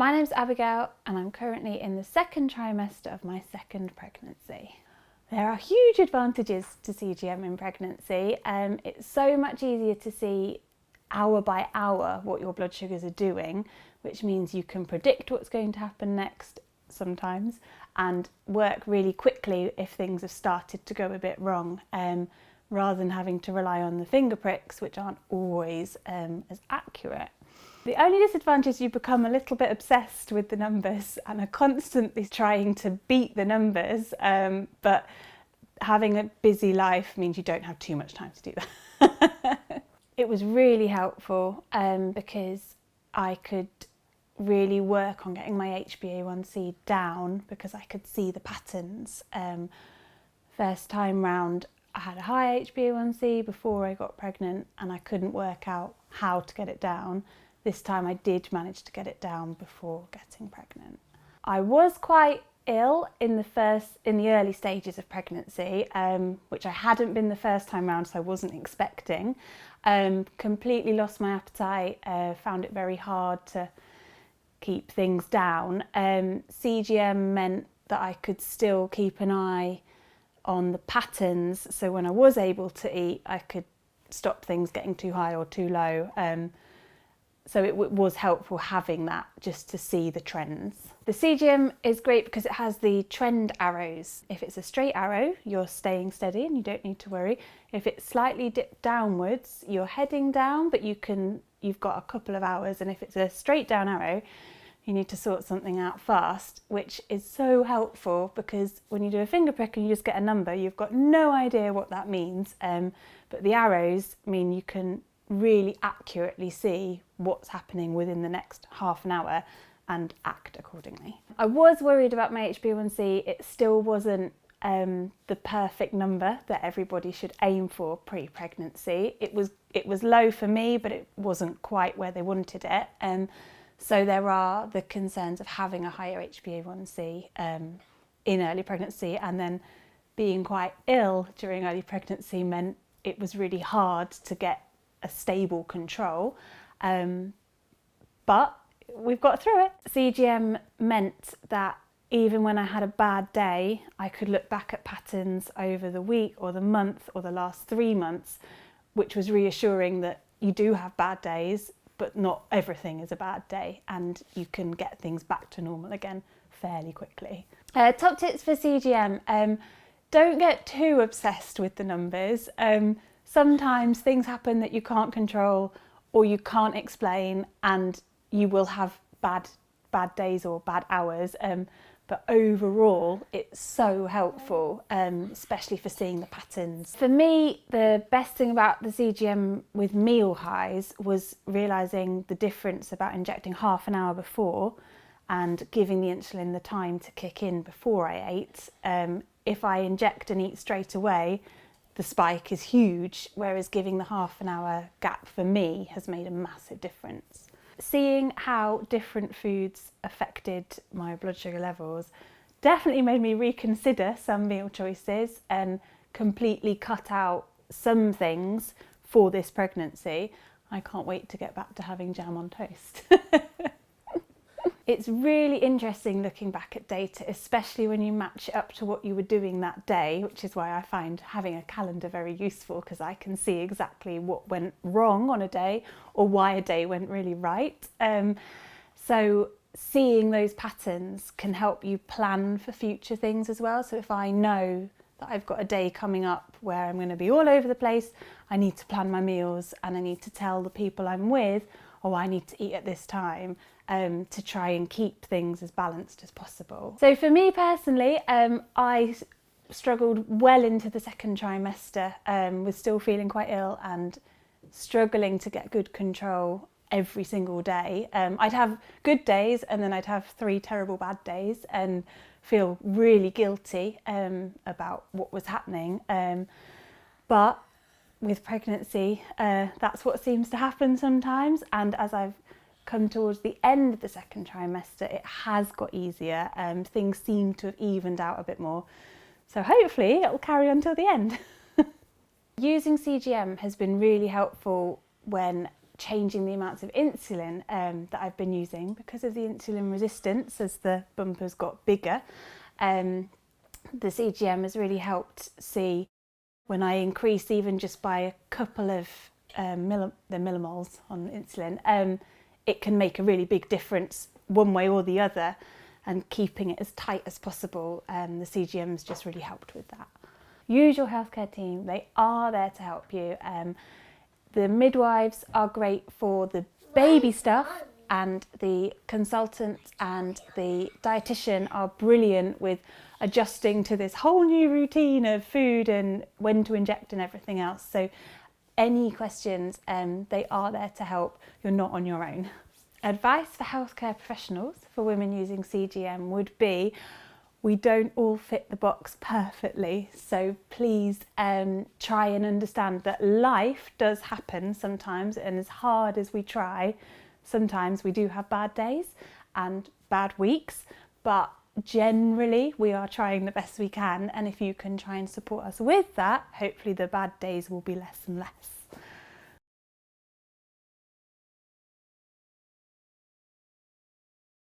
My name's Abigail and I'm currently in the second trimester of my second pregnancy. There are huge advantages to CGM in pregnancy. It's so much easier to see hour by hour what your blood sugars are doing, which means you can predict what's going to happen next sometimes and work really quickly if things have started to go a bit wrong, rather than having to rely on the finger pricks, which aren't always as accurate. The only disadvantage is you become a little bit obsessed with the numbers and are constantly trying to beat the numbers, but having a busy life means you don't have too much time to do that. It was really helpful because I could really work on getting my HbA1c down because I could see the patterns. First time round I had a high HbA1c before I got pregnant and I couldn't work out how to get it down. This time I did manage to get it down before getting pregnant. I was quite ill in the early stages of pregnancy, which I hadn't been the first time round, so I wasn't expecting. Completely lost my appetite, found it very hard to keep things down. CGM meant that I could still keep an eye on the patterns, so when I was able to eat I could stop things getting too high or too low. So it was helpful having that just to see the trends. The CGM is great because it has the trend arrows. If it's a straight arrow, you're staying steady and you don't need to worry. If it's slightly dipped downwards, you're heading down, but you've got a couple of hours. And if it's a straight down arrow, you need to sort something out fast, which is so helpful because when you do a finger prick and you just get a number, you've got no idea what that means. But the arrows mean you can really accurately see what's happening within the next half an hour and act accordingly. I was worried about my HbA1c. It still wasn't the perfect number that everybody should aim for pre-pregnancy. It was low for me, but it wasn't quite where they wanted it. So there are the concerns of having a higher HbA1c in early pregnancy, and then being quite ill during early pregnancy meant it was really hard to get a stable control, but we've got through it. CGM meant that even when I had a bad day, I could look back at patterns over the week or the month or the last 3 months, which was reassuring that you do have bad days, but not everything is a bad day and you can get things back to normal again fairly quickly. Top tips for CGM. Don't get too obsessed with the numbers. Sometimes things happen that you can't control or you can't explain, and you will have bad days or bad hours. But overall, it's so helpful, especially for seeing the patterns. For me, the best thing about the CGM with meal highs was realising the difference about injecting half an hour before and giving the insulin the time to kick in before I ate. If I inject and eat straight away, the spike is huge, whereas giving the half an hour gap for me has made a massive difference. Seeing how different foods affected my blood sugar levels definitely made me reconsider some meal choices and completely cut out some things for this pregnancy. I can't wait to get back to having jam on toast. It's really interesting looking back at data, especially when you match it up to what you were doing that day, which is why I find having a calendar very useful, because I can see exactly what went wrong on a day or why a day went really right. So seeing those patterns can help you plan for future things as well. So if I know that I've got a day coming up where I'm going to be all over the place, I need to plan my meals and I need to tell the people I'm with, oh, I need to eat at this time, to try and keep things as balanced as possible. So for me personally, I struggled well into the second trimester, was still feeling quite ill and struggling to get good control every single day. I'd have good days and then I'd have 3 terrible bad days and feel really guilty about what was happening. But with pregnancy, that's what seems to happen sometimes, and as I've come towards the end of the second trimester, it has got easier. Things seem to have evened out a bit more, so hopefully it'll carry on till the end. Using CGM has been really helpful when changing the amounts of insulin that I've been using because of the insulin resistance as the bumpers got bigger. The CGM has really helped see when I increase even just by a couple of the millimoles on insulin, it can make a really big difference one way or the other, and keeping it as tight as possible. The CGM has just really helped with that. Use your healthcare team, they are there to help you. The midwives are great for the baby stuff, and the consultants and the dietitian are brilliant with adjusting to this whole new routine of food and when to inject and everything else. So any questions, they are there to help. You're not on your own. Advice for healthcare professionals for women using CGM would be, we don't all fit the box perfectly, so please try and understand that life does happen sometimes, and as hard as we try, sometimes we do have bad days and bad weeks, but generally we are trying the best we can, and if you can try and support us with that, hopefully the bad days will be less and less.